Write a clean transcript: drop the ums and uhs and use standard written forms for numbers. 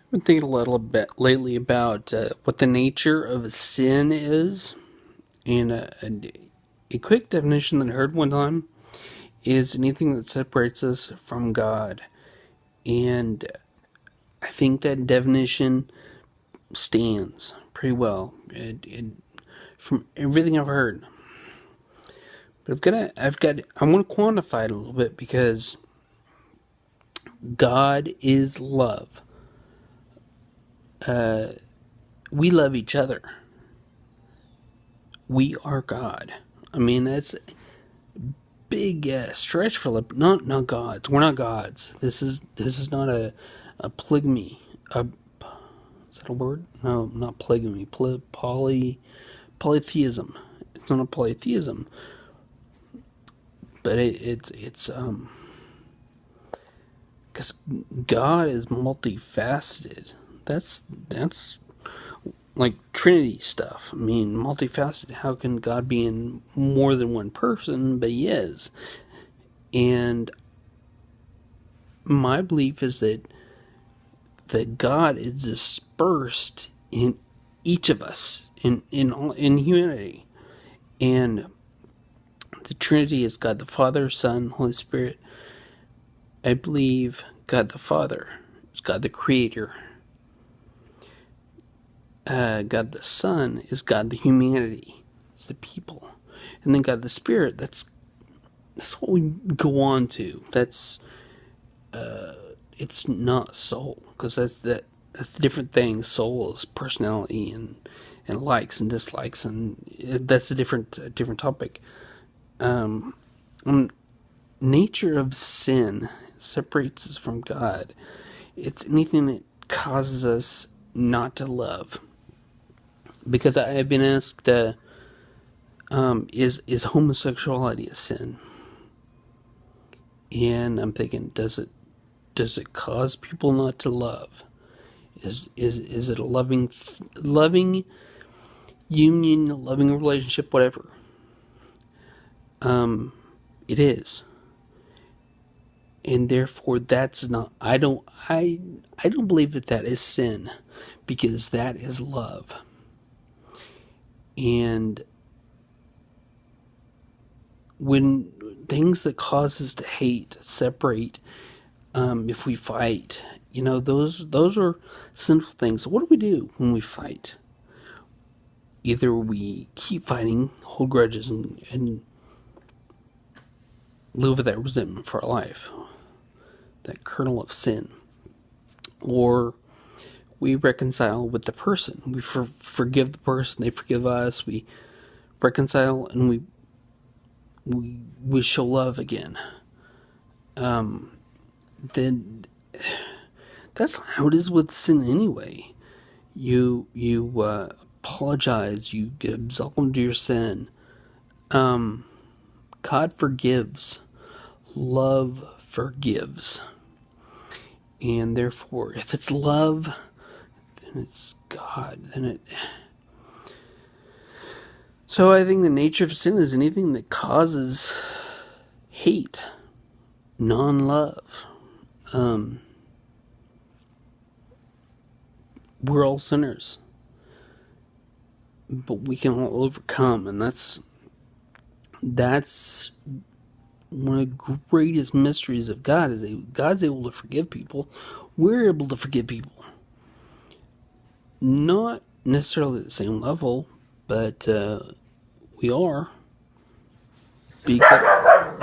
I've been thinking a little bit lately about what the nature of sin is, and a quick definition that I heard one time is anything that separates us from God. And I think that definition stands pretty well from everything I've heard. But I want to quantify it a little bit because God is love. We love each other. We are God. I mean, that's big stretch for not gods. We're not gods. This is not a polygamy. Is that a word? No, not polygamy. Polytheism. It's not a polytheism, but it's because God is multifaceted. That's like Trinity stuff. I mean, multifaceted. How can God be in more than one person? But He is. And my belief is that God is dispersed in each of us, in humanity, and the Trinity is God the Father, Son, Holy Spirit. I believe God the Father is God the Creator. God the Son is God the humanity, it's the people, and then God the Spirit. That's what we go on to. It's not soul, because that's a different thing. Soul is personality and likes and dislikes, and that's a different topic. Nature of sin separates us from God. It's anything that causes us not to love. Because I have been asked, is homosexuality a sin? And I'm thinking, does it cause people not to love? Is it a loving union, a loving relationship, whatever? It is, and therefore that's not. I don't believe that is sin, because that is love. And when things that cause us to hate, separate, if we fight, those are sinful things. So what do we do when we fight? Either we keep fighting, hold grudges, and live with that resentment for our life, that kernel of sin, or we reconcile with the person. We forgive the person, they forgive us. We reconcile, and we show love again. Then that's how it is with sin anyway. You apologize. You get absolved of your sin. God forgives. Love forgives. And therefore, if it's love, then it's God. So I think the nature of sin is anything that causes hate, non-love. We're all sinners, but we can all overcome, and that's one of the greatest mysteries of God. Is that God's able to forgive people. We're able to forgive people. Not necessarily at the same level, but we are, because